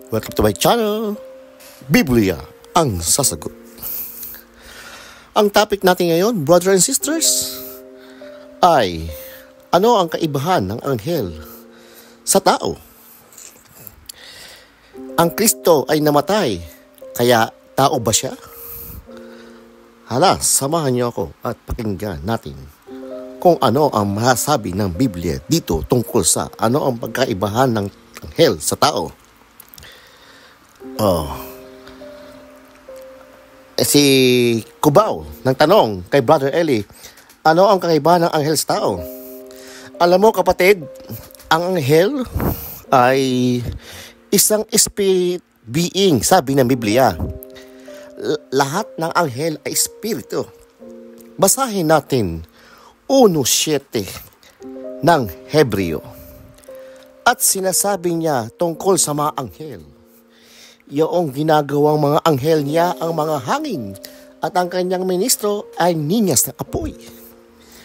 Welcome to my channel, Biblia ang sasagot. Ang topic natin ngayon, brothers and sisters, ay ano ang kaibahan ng anghel sa tao? Ang Kristo ay namatay, kaya tao ba siya? Hala, samahan niyo ako at pakinggan natin kung ano ang masasabi ng Biblia dito tungkol sa ano ang pagkaibahan ng anghel sa tao. Si Cubao nagtanong kay Brother Eli, ano ang kakaibahan ng anghel sa tao? Alam mo kapatid, ang anghel ay isang spirit being, sabi ng Biblia. Lahat ng anghel ay espiritu. Basahin natin 1:7 ng Hebreo. At sinasabi niya tungkol sa mga anghel, yung ginagawang mga anghel niya ang mga hangin at ang kanyang ministro ay ninyas ng apoy.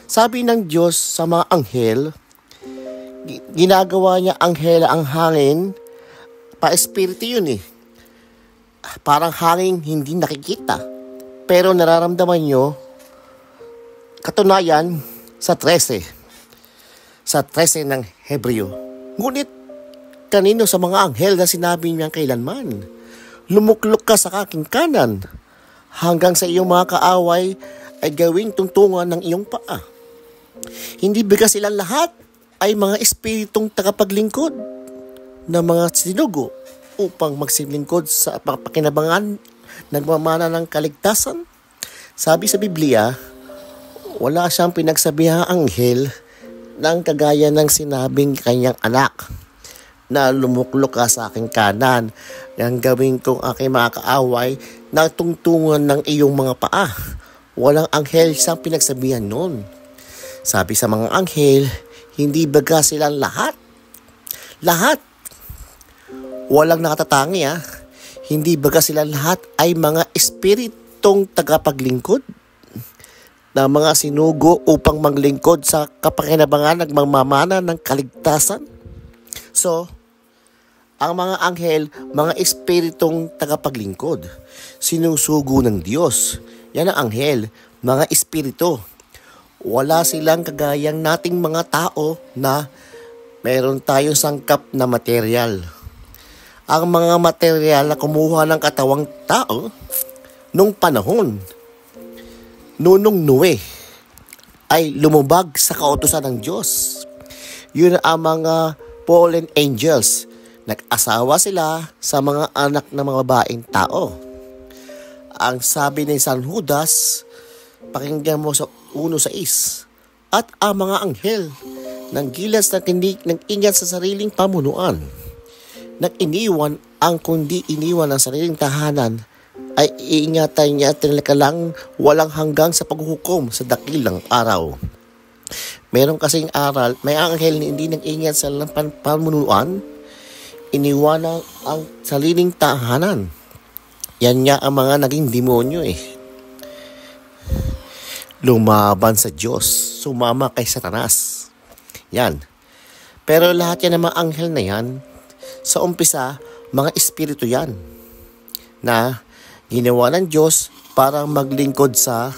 Sabi ng Diyos sa mga anghel, ginagawa niya anghel ang hangin, pa-espiritu yun eh. Parang hangin hindi nakikita, pero nararamdaman nyo, katunayan sa 13 ng Hebreo. Ngunit kanino sa mga anghel na sinabi niya kailanman, lumuklok ka sa aking kanan, hanggang sa iyong mga kaaway ay gawing tungtungan ng iyong paa. Hindi ba silang lahat ay mga espiritong tagapaglingkod na mga sinugo upang magsilingkod sa pakinabangan nagmamana ng kaligtasan? Sabi sa Biblia, wala siyang pinagsabihang anghel ng kagaya ng sinabing kanyang anak na lumuklok ka sa aking kanan, yang gawin kong aking mga kaaway na tungtungan ng iyong mga paa. Walang anghel siyang pinagsabihan noon. Sabi sa mga anghel, hindi baga silang lahat? Lahat. Walang nakatatangi Hindi baga silang lahat ay mga espiritong tagapaglingkod na mga sinugo upang maglingkod sa kapakinabangan nagmamana ng kaligtasan? So, ang mga anghel, mga espiritong tagapaglingkod, sinusugo ng Diyos. Yan ang anghel, mga espiritu. Wala silang kagayang nating mga tao na meron tayong sangkap na material. Ang mga material na kumuha ng katawang tao nung panahon, nunong Noe, ay lumubag sa kautusan ng Diyos. Yun ang mga fallen angels. Nag-asawa sila sa mga anak ng mga babaeng tao. Ang sabi ni San Judas, pakinggan mo sa 1:6, at ang mga anghel ng gilas na nag-ingat sa sariling pamunuan, nag-iniwan ang kundi iniwan ang sariling tahanan, ay iingatan niya at tinalakalang walang hanggang sa paghuhukom sa dakilang araw. Meron kasing aral, may anghel na hindi nag-ingat sa pamunuan, iniwanan ang sariling tahanan. Yan nga ang mga naging demonyo Lumaban sa Diyos, sumama kay Satanas. Yan. Pero lahat yan ng mga anghel na yan, sa umpisa, mga espiritu yan na ginawa ng Diyos para maglingkod sa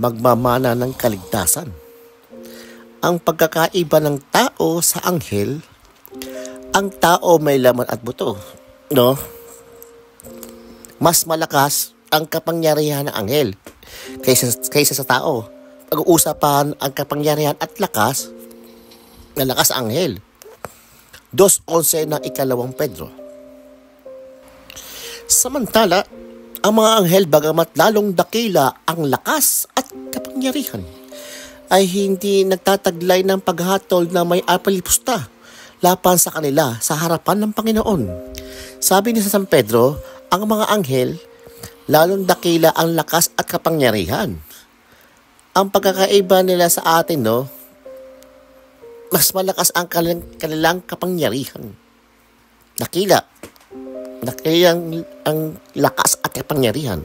magmamana ng kaligtasan. Ang pagkakaiba ng tao sa anghel, ang tao may laman at buto, no? Mas malakas ang kapangyarihan ng anghel kaysa sa tao. Pag-uusapan ang kapangyarihan at lakas, na lakas ang anghel. 2:11 ng 2 Pedro. Samantala, ang mga anghel bagamat lalong dakila ang lakas at kapangyarihan, ay hindi nagtataglay ng paghatol na may apalipusta laban sa kanila sa harapan ng Panginoon. Sabi ni San Pedro, ang mga anghel, lalong dakila ang lakas at kapangyarihan. Ang pagkakaiba nila sa atin, mas malakas ang kanilang kapangyarihan. Dakila ang lakas at kapangyarihan.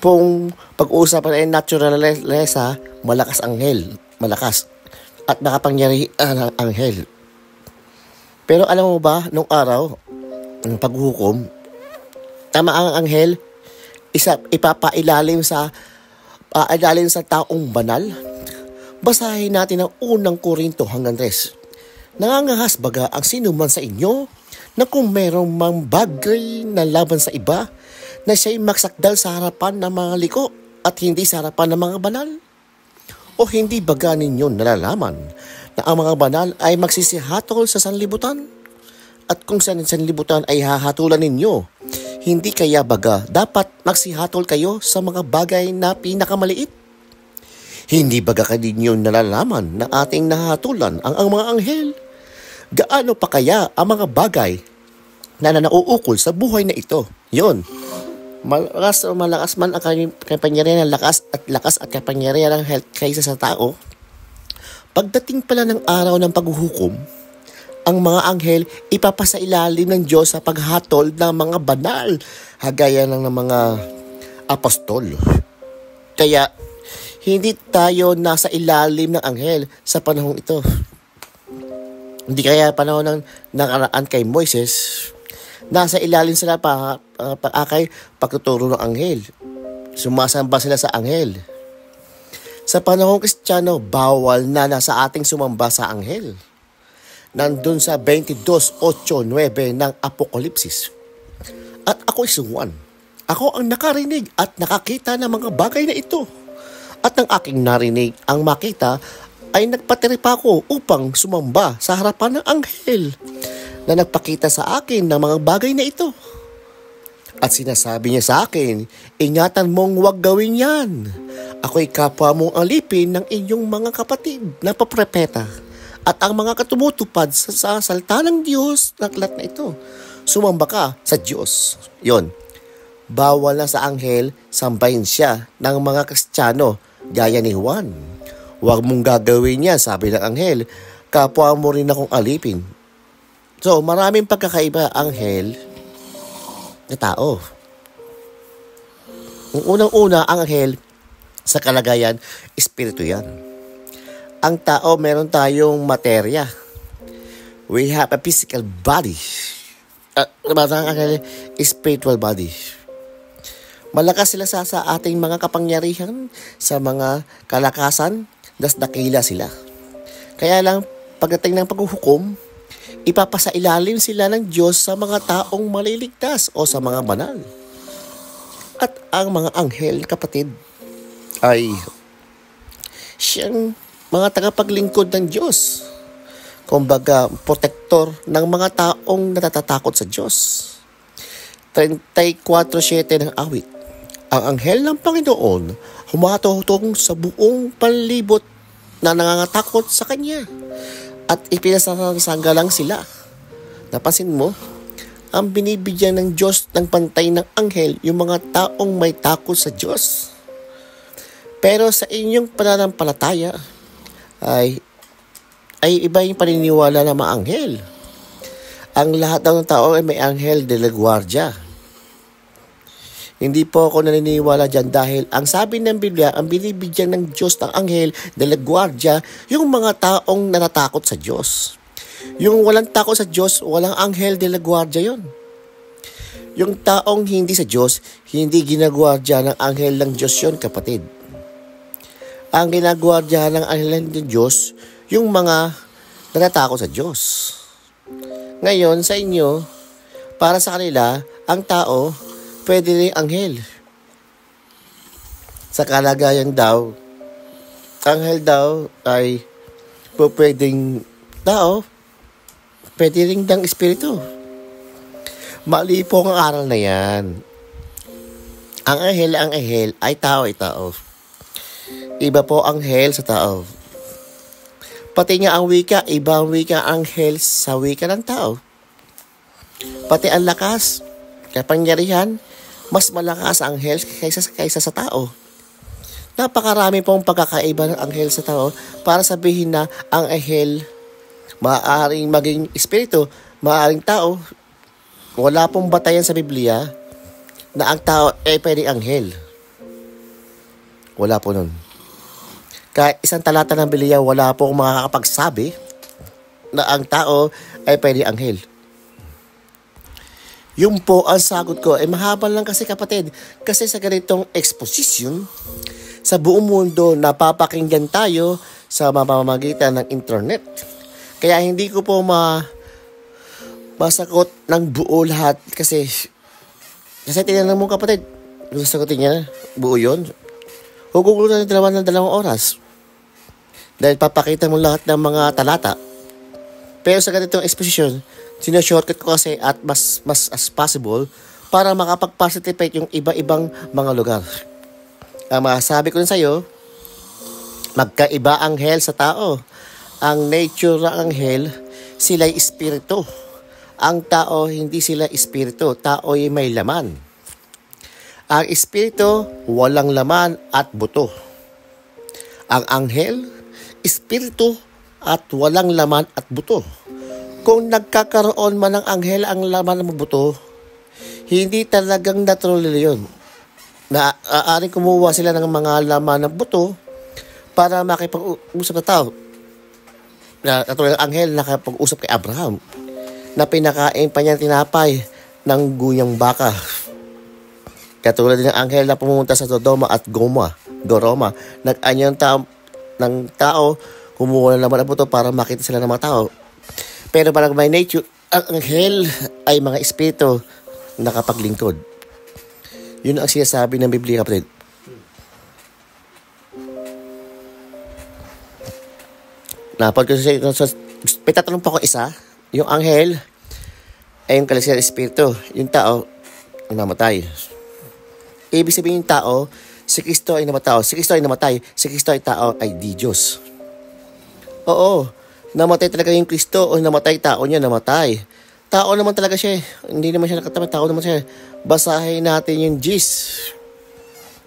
Kung pag-uusapan ay naturalesa, malakas anghel, malakas at makapangyarihan ang anghel. Pero alam mo ba, nung araw, ng paghuhukom, tama ang anghel, ipapailalim sa taong banal. Basahin natin ang unang Korinto hanggang 3. Nangangahas baga ang sino man sa inyo na kung merong mang bagay na laban sa iba, na siya'y maksakdal sa harapan ng mga liko at hindi sa harapan ng mga banal? O hindi baga ninyo nalalaman na ang mga banal ay magsisihatol sa sanlibutan? At kung sa sanlibutan ay hahatulan ninyo, hindi kaya baga dapat magsihatol kayo sa mga bagay na pinakamaliit? Hindi baga kaninyo nalalaman na ating nahatulan ang mga anghel? Gaano pa kaya ang mga bagay na nauukol sa buhay na ito? Yon. Malakas man ang kapangyarihan ng lakas at kapangyarihan ng health kaysa sa tao. Pagdating pala ng araw ng paghuhukom, ang mga anghel ipapasailalim ng Diyos sa paghatol ng mga banal, hagaya ng mga apostol. Kaya, hindi tayo nasa ilalim ng anghel sa panahong ito. Hindi kaya panahon ng nakaraan kay Moises, nasa ilalim sila kay pagtuturo ng anghel. Sumasamba sila sa anghel. Sa panahong Kristiyano, bawal na nasa ating sumamba sa anghel. Nandun sa 22:8-9 ng Apokalipsis. At ako isuwan. Ako ang nakarinig at nakakita ng mga bagay na ito. At ang aking narinig ang makita ay nagpatiripa ko upang sumamba sa harapan ng anghel na nagpakita sa akin ng mga bagay na ito. At sinasabi niya sa akin, ingatan mong huwag gawin yan. Ako'y kapwa mong alipin ng inyong mga kapatid na paprepeta at ang mga katumutupad sa salita ng Diyos na aklat na ito. Sumamba ka sa Diyos. Yon. Bawal na sa anghel sambahin siya ng mga Kristiyano gaya ni Juan. Huwag mong gagawin yan, sabi ng anghel. Kapwa mo rin akong alipin. So, maraming pagkakaiba anghel na tao. Ang unang-una, ang anghel sa kalagayan, espiritu yan. Ang tao, meron tayong materya. We have a physical body. Ang anghel, spiritual body. Malakas sila sa ating mga kapangyarihan, sa mga kalakasan, das dakila sila. Kaya lang, pagdating ng paghuhukom, ipapasailalim sila ng Diyos sa mga taong maliligtas o sa mga banal. At ang mga anghel, kapatid, ay siyang mga tagapaglingkod ng Diyos. Kumbaga, protektor ng mga taong natatakot sa Diyos. 34:7 ng awit. Ang anghel ng Panginoon humatutong sa buong panlibot na nangangatakot sa Kanya at ipinasasanggalang sila. Napansin mo, ang binibigyan ng Diyos ng pantay ng anghel yung mga taong may takot sa Diyos. Pero sa inyong pananampalataya ay iba yung paniniwala ng mga anghel. Ang lahat ng tao ay may anghel de la guardia. Hindi po ako naniniwala dyan dahil ang sabi ng Biblia, ang binibigyan ng Diyos ng anghel de la guardia, yung mga taong natatakot sa Diyos. Yung walang takot sa Diyos, walang anghel de la guardia yun. Yung taong hindi sa Diyos, hindi ginagwardya ng anghel ng Diyos yun, kapatid. Ang ginagwardya ng anghel ng Diyos, yung mga natatakot sa Diyos. Ngayon, sa inyo, para sa kanila, ang tao, pwede rin anghel. Sa kalagayan daw, anghel daw ay pwedeng tao, pwede rin dang espiritu. Mali po ang aral na yan. Ang anghel ay tao ay tao. Iba po anghel sa tao. Pati nga ang wika, iba ang wika anghel sa wika ng tao. Pati ang lakas, kapangyarihan, mas malakas ang anghel kaysa sa tao. Napakarami pong pagkakaiba ng anghel sa tao para sabihin na ang anghel maaaring maging espiritu, maaaring tao. Wala pong batayan sa Biblia na ang tao ay pwedeng anghel. Wala po nun. Kahit isang talata ng Biblia, wala pong makakapagsabi na ang tao ay pwede anghel? Yung po ang sagot ko ay mahaba lang kasi kapatid. Kasi sa ganitong exposition, sa buong mundo napapakinggan tayo sa mamamagitan ng internet. Kaya hindi ko po masagot ng buo lahat kasi tinanong mo kapatid, gusto sagutin niya buo yun. Hugugulo na ng 2 oras. Dahil papakita mo lahat ng mga talata. Pero sa ganitong exposition, sinashortcut ko kasi at mas as possible para makapag-participate yung iba-ibang mga lugar. Ang masasabi ko rin sa'yo, magkaiba anghel sa tao. Ang nature ng anghel, sila'y espiritu. Ang tao, hindi sila espiritu. Tao ay may laman. Ang espiritu, walang laman at buto. Ang anghel, espiritu at walang laman at buto. Kung nagkakaroon man ng anghel ang laman ng buto, hindi talagang natural yun. Naaaring kumuha sila ng mga laman ng buto para makipag-usap na tao. Katulad ng anghel nakapag-usap kay Abraham na pinakain pa niya tinapay ng guyang baka. Katulad din ng anghel na pumunta sa Sodoma at Goroma. Nag-anyang ng tao, kumuha ng laman ng buto para makita sila ng mga tao. Pero parang may nature, ang anghel ay mga espiritu nakapaglingkod. Yun ang sinasabi ng Biblia, kapatid. Napag ko sa pitatanong pa ko isa, yung anghel ay yung kalisiyan espiritu. Yung tao, ang namatay. Ibig sabihin yung tao, si Kristo ay namatay. Si Kristo ay namatay. Si Kristo ay tao ay di Diyos. Oo. Namatay talaga yung Kristo o namatay tao niya, namatay. Tao naman talaga siya. Hindi naman siya nakatama, tao naman siya. Basahin natin yung gis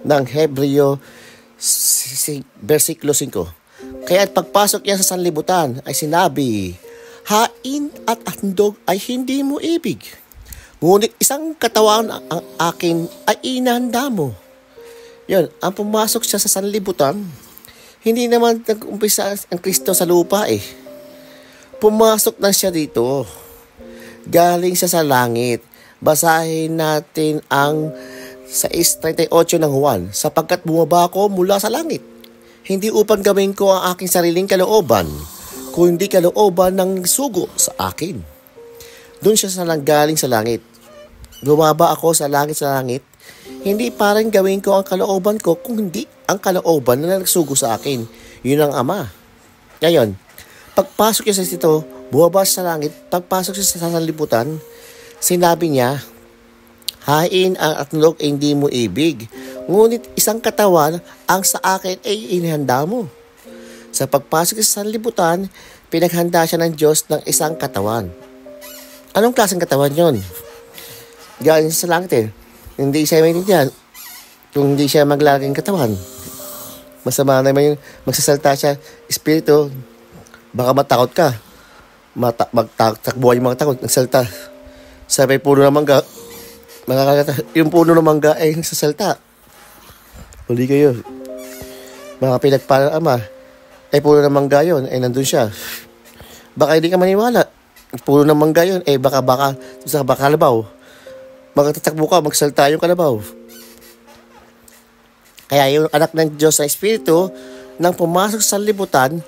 ng Hebreo versikulo 5. Kaya at pagpasok niya sa sanlibutan ay sinabi, hain at handog ay hindi mo ibig. Ngunit isang katawan ang akin ay inahanda mo. Yun, ang pumasok siya sa sanlibutan, hindi naman nag-umpisa ang Kristo sa lupa eh. Pumasok na siya dito. Galing siya sa langit. Basahin natin ang 6:38 ng Juan. Sapagkat bumaba ako mula sa langit. Hindi upang gawin ko ang aking sariling kalooban, kundi kalooban ng sugo sa akin. Doon siya galing sa langit. Bumaba ako sa langit, hindi parang gawin ko ang kalooban ko, kung hindi ang kalooban na nagsugo sa akin. Yun ang Ama. Ngayon, pagpasok niya sa dito, bumaba sa langit, pagpasok siya sa sanlibutan, sinabi niya, hain ang atnlog ay hindi mo ibig, ngunit isang katawan ang sa akin ay inihanda mo. Sa pagpasok sa sanlibutan, pinaghanda siya ng Diyos ng isang katawan. Anong klaseng katawan yon? Galing sa langit eh. Hindi siya maintindihan kung hindi siya maglaging katawan. Masama naman yung magsasalta siya, espiritu, baka matakot ka. Magtakbuhan yung mga takot, nagsalta. Sabi, puno ng mangga. Yung puno ng mangga ay nagsasalta. Huli kayo. Mga pinagpalang Ama, ay puno ng mangga yun, ay nandun siya. Baka hindi ka maniwala. Puno ng mangga yun, baka sa kalabaw. Magtatakbo ka, magsalta yung kalabaw. Kaya yung anak ng Diyos na Espiritu, nang pumasok sa libutan,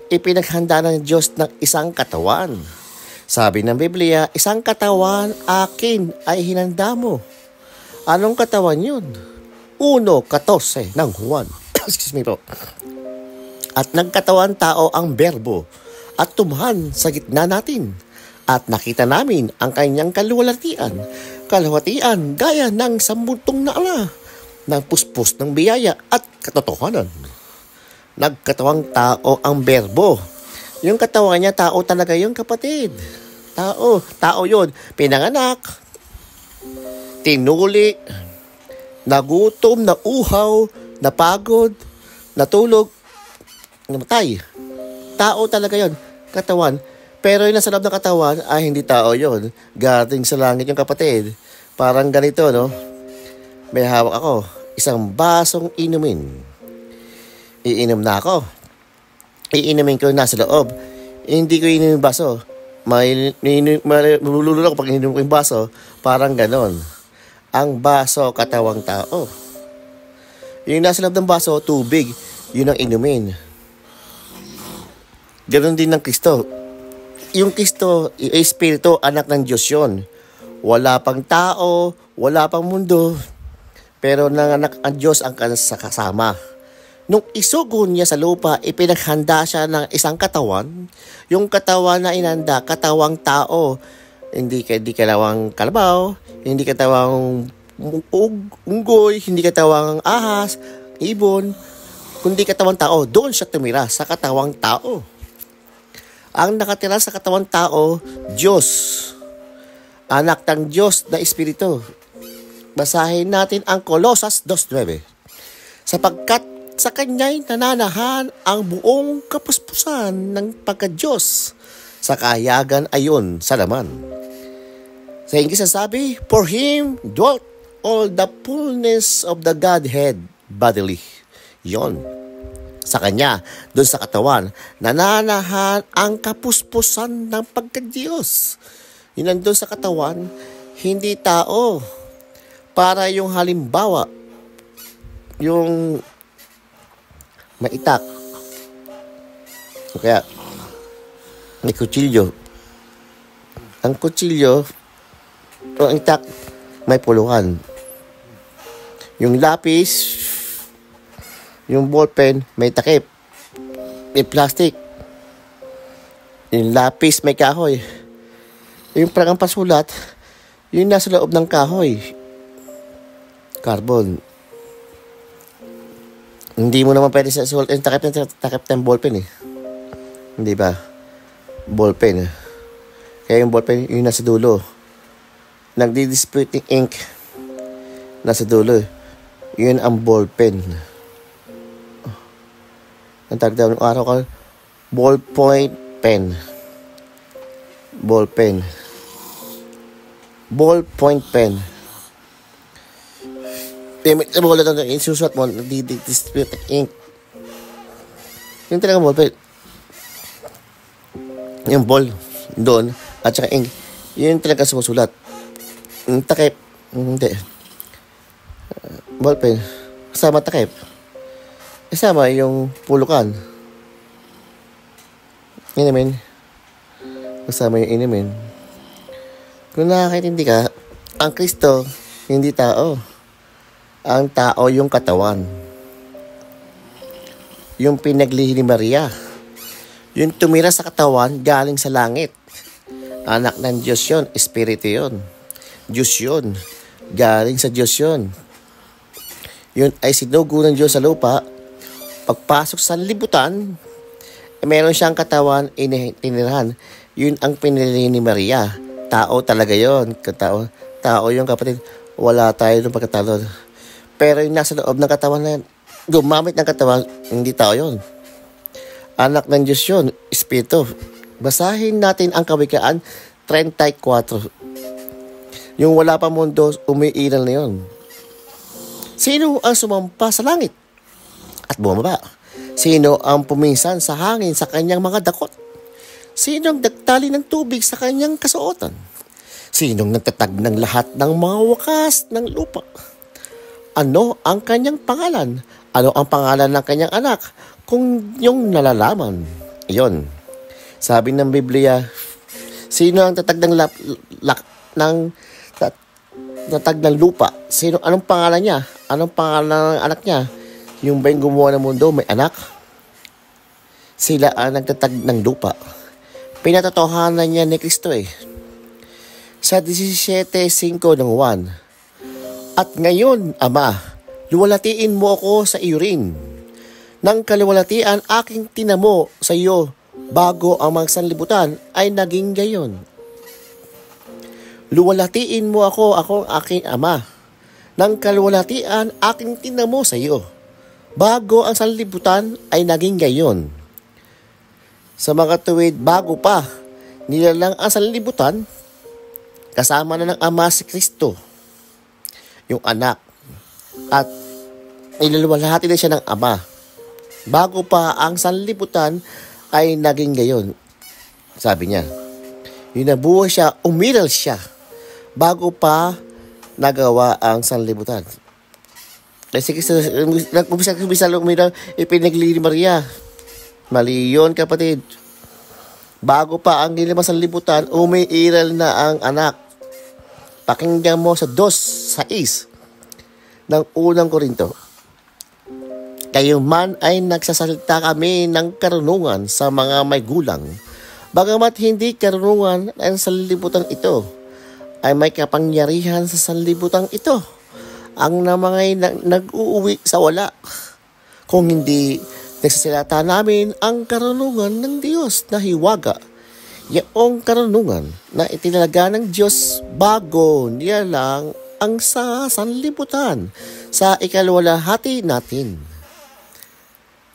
ipinaghanda ng Diyos ng isang katawan. Sabi ng Biblia, isang katawan akin ay hinanda mo. Anong katawan yun? 1:14 ng Juan. Excuse me po. At nagkatawan tao ang berbo at tumhan sa gitna natin. At nakita namin ang kanyang kalwalhatian gaya ng sambutong na ala, ng puspos ng biyaya at katotohanan. Nagkatawang tao ang berbo. Yung katawan niya, tao talaga yung kapatid. Tao yun. Pinanganak, tinuli, nagutom, nauhaw, napagod, natulog, namatay. Tao talaga yun, katawan. Pero yung nasa loob ng katawan, hindi tao yun. Galing sa langit yung kapatid. Parang ganito, no? May hawak ako, isang basong inumin. Iinom na ako. Iinumin ko nasa loob. Hindi ko inumin yung baso. Malulunod ako pag ininom ko yung baso, parang ganon. Ang baso, katawang tao. Yung nasa loob ng baso, tubig, yun ang inumin. Ganon din ng Kristo. Yung Kristo, yung Espiritu, anak ng Diyos yun. Wala pang tao, wala pang mundo, pero nanganak ang Diyos ang kasama. Nung isugo niya sa lupa, ipinaghanda siya ng isang katawan. Yung katawan na inanda, katawang tao. Hindi katawang kalabaw, hindi katawang unggoy, hindi katawang ahas, ibon, kundi katawang tao. Doon siya tumira sa katawang tao. Ang nakatira sa katawang tao, Diyos. Anak ng Diyos na Espiritu. Basahin natin ang Colosas 2:9. Sapagkat sa kanya'y nananahan ang buong kapuspusan ng pagka-Diyos sa kahayagan ayon sa laman. Sa English sabi, for Him dwelt all the fullness of the Godhead bodily. Yon. Sa kanya, doon sa katawan, nananahan ang kapuspusan ng pagka-Diyos. Yun nandun sa katawan, hindi tao. Para yung halimbawa, yung maitak. O kaya, may kutsilyo. Ang kutsilyo, o ang itak, may puluhan. Yung lapis, yung ballpen, may takip. May plastic. Yung lapis, may kahoy. Yung parang pasulat, yung nasa loob ng kahoy. Carbon. Hindi mo naman pwede sa sulat. Yung takip ng ballpen eh. Hindi ba? Ballpen. Kaya yung ballpen, yung nasa dulo. Nagdi-disputing ink. Nasa dulo. Yun ang ballpen. Ang tag daw ng araw ko, ballpoint pen. Ballpen. Ballpoint pen. Wala na yung susulat mo, nagdi-dispute ink. Yung talagang ballpen. Yung ball, doon, at saka ink. Yun talaga sumusulat. Yung takip, hindi. Ballpen, kasama takip. Kasama yung pulukan. Inumin. Kasama yung inumin. Kung nakakaintindi ka, ang Kristo, hindi tao. Ang tao yung katawan. Yung pinaglihi ni Maria. Yung tumira sa katawan galing sa langit. Anak ng Diyos yun. Espiritu yun. Diyos yun. Galing sa Diyos yun. Yun ay sinugo ng Diyos sa lupa. Pagpasok sa libutan, meron siyang katawan tinirahan. Yun ang pinili ni Maria. Tao talaga yun. Tao yung kapatid. Wala tayo ng pagkatalon. Pero yung nasa loob ng katawan na yan, gumamit ng katawan, hindi tao yun. Anak ng Diyos yun, Espiritu. Basahin natin ang Kawikaan 34. Yung wala pa mundo, umiiral na yun. Sino ang sumampa sa langit at bumaba? Sino ang puminsan sa hangin sa kanyang mga dakot? Sino ang nagtali ng tubig sa kanyang kasuotan? Sinong nagtatag ng lahat ng mga wakas ng lupa? Ano ang kanyang pangalan? Ano ang pangalan ng kanyang anak? Kung yung nalalaman. Iyon. Sabi ng Biblia, sino ang tatag ng tatag ng lupa? Anong pangalan niya? Anong pangalan ng anak niya? Yung ba yung gumawa ng mundo, may anak? Sila ang nagtatag ng lupa. Pinatotohanan niya ni Kristo eh. Sa 17:5 ng 1. At ngayon, Ama, luwalatiin mo ako sa iyo rin. Nang kaluwalatian aking tinamo sa iyo bago ang mga sanlibutan ay naging gayon. Luwalatiin mo ako aking Ama. Nang kaluwalatian aking tinamo sa iyo bago ang sanlibutan ay naging gayon. Sa mga tuwid bago pa nilalang ang sanlibutan, kasama na ng Ama si Kristo, yung anak, at nilaluwalhati na siya ng Ama. Bago pa ang sanlibutan ay naging gayon. Sabi niya, Yung nabuhay siya, umiral siya bago pa nagawa ang sanlibutan. Kasi nag-umpisa umiral, ipinagli ni Maria. Mali yun, kapatid. Bago pa ang ginamang sanlibutan, umiiral na ang anak. Pakinggan mo sa 2:6 ng unang Korinto. Kayo man ay nagsasalita kami ng karunungan sa mga may gulang. Bagamat hindi karunungan ang sanlibutan ito, ay may kapangyarihan sa sanlibutan ito. Ang namangay nag-uuwi sa wala. Kung hindi nagsasalita namin ang karunungan ng Diyos na hiwaga, yaong karunungan na itinalaga ng Diyos bago nilalang ang sa sanlibutan sa ikalawalahati natin.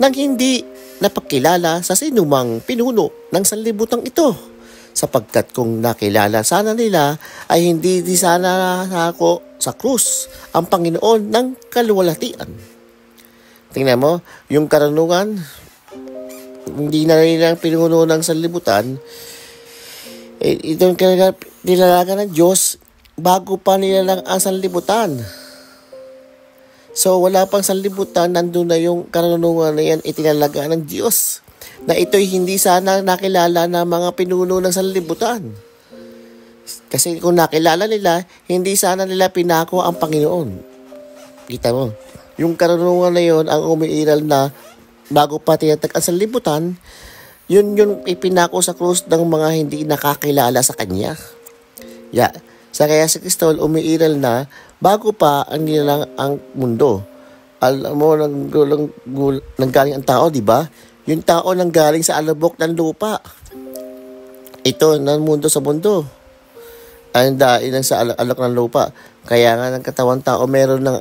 Nang hindi napakilala sa sinumang pinuno ng sanlibutan ito, sapagkat kung nakilala sana nila ay hindi di sana nako sa krus ang Panginoon ng kaluwalhatian. Tingnan mo, yung karunungan, hindi na rin ang pinuno ng sanlibutan, itong nilalaga ng Diyos bago pa nilalang ang sanlibutan. So wala pang sanlibutan, nandun na yung karunungan na yan itinalaga ng Diyos, na ito'y hindi sana nakilala ng mga pinuno ng sanlibutan. Kasi kung nakilala nila, hindi sana nila pinako ang Panginoon. Kita mo, yung karunungan na yun ang umiiral na bago pa tinatag ang sanlibutan, yun yung ipinako sa krus ng mga hindi nakakilala sa Kanya. Sa kaya si Kristo umiiral na bago pa ang nilalang ang mundo. Alam mo, nanggaling ang tao, di ba? Yung tao nanggaling sa alabok ng lupa. Ito, ng mundo sa mundo. Ang dahil sa alok ng lupa. Kaya nga ng katawan tao, meron ng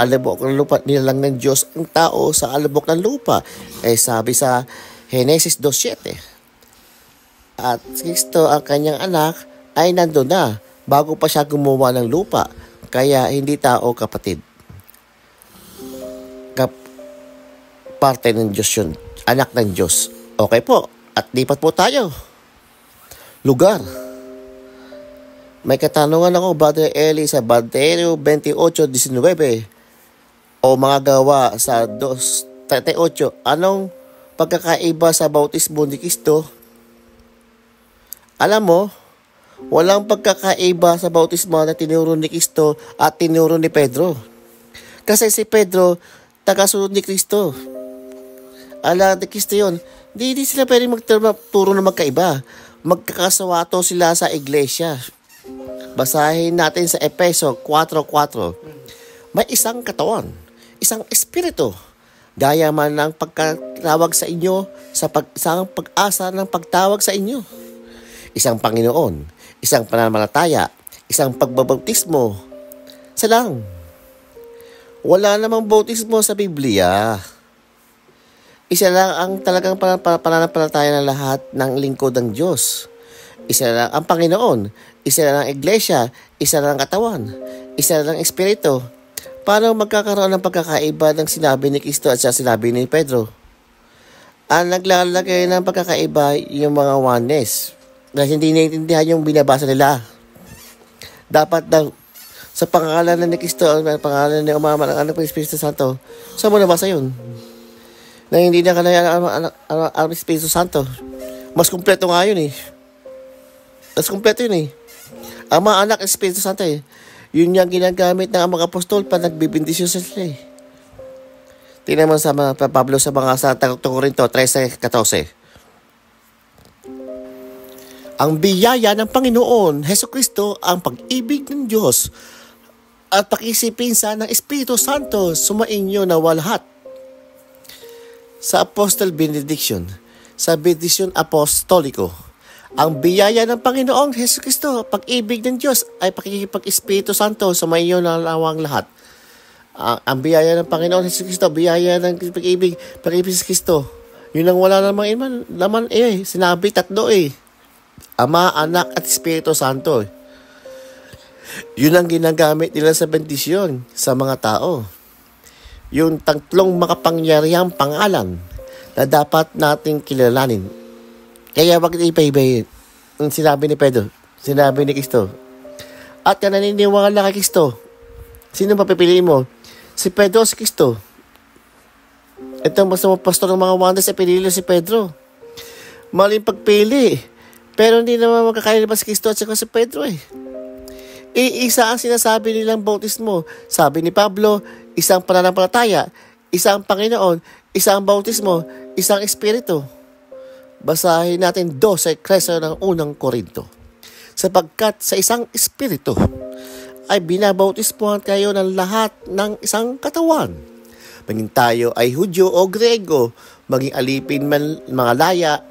alabok ng lupa. Nilalang ng Diyos ang tao sa alabok ng lupa. Sabi sa Genesis 2:7. At Kristo, ang kanyang anak, ay nandun na bago pa siya gumawa ng lupa. Kaya hindi tao, kapatid. Parte ng Diyos yun. Anak ng Diyos. Okay po. At lipat po tayo. Lugar. May katanungan ako, Brother Eli, sa Mateo 28:19 o mga gawa sa 2:38. Anong pagkakaiba sa bautismo ni Kristo? Alam mo, walang pagkakaiba sa bautismo na tinuro ni Kristo at tinuro ni Pedro. Kasi si Pedro, tagasunod ni Kristo. Ala ni Kristo yun. Di sila pwede magturo na magkaiba. Magkakasawato sila sa iglesia. Basahin natin sa Efeso 4:4. May isang katawan, isang espiritu, gaya man ng pagkatawag sa inyo sa isang pag-asa ng pagtawag sa inyo. Isang Panginoon, isang pananampalataya, isang pagbabautismo. Isa lang. Wala namang bautismo sa Biblia. Isa lang ang talagang pananampalataya ng lahat ng lingkod ng Diyos. Isa lang ang Panginoon, isa lang ang iglesia, isa lang ang katawan, isa lang ang espiritu. Paano magkakaroon ng pagkakaiba ng sinabi ni Kristo at sa sinabi ni Pedro? Ang naglalagay ng pagkakaiba yung mga oneness. Dahil hindi naiintindihan yung binabasa nila. Dapat daw, sa pangalan ni Kristo, pangalan ni Umama ng Anak ng Espiritu Santo, saan mo nabasa yun? Na hindi na kanaya ang Espiritu Santo. Mas kumpleto nga yun eh. Mas kumpleto yun eh. Ama, Anak, Espiritu Santo eh. Yun yung ginagamit ng mga apostol pa nagbibindisyon sa sila eh. Tingnan mo sa Pablo sa mga sa Korinto 13:14. Ang biyaya ng Panginoon Hesukristo, ang pag-ibig ng Diyos at pakisipinsa ng Espiritu Santo sumainyo na walahat. Sa Apostle Benediction, sa Benediction Apostoliko, ang biyaya ng Panginoong Hesukristo, pag-ibig ng Diyos ay pakikipag-Espiritu Santo sumainyo na lawang lahat. Ang biyaya ng Panginoon Hesukristo, biyaya ng pag-ibig, pag-ibig sa Kristo. Yun ang wala namang laman eh. Sinabi tatlo eh. Ama, Anak at Espiritu Santo. Yun ang ginagamit nila sa bendisyon sa mga tao. Yung tatlong makapangyarihang pangalan na dapat nating kilalanin. Kaya wag ipa-ibayin. Sinabi ni Pedro, sinabi ni Kristo, at ka naniniwala kay Kristo, sino papipiliin mo? Si Pedro o si Kristo? Ito ang pastor ng mga wonders ay pinili si Pedro. Maling pagpili. Pero hindi naman magkakailabas si Kristo at si Pedro eh. Iisa ang sinasabi nilang bautismo. Sabi ni Pablo, isang pananampalataya, isang Panginoon, isang bautismo, isang Espiritu. Basahin natin 12:13 ng unang Korinto. Sapagkat sa isang Espiritu ay binabautismohan kayo ng lahat ng isang katawan. Maging tayo ay Hudyo o Grego, maging alipin man mga laya,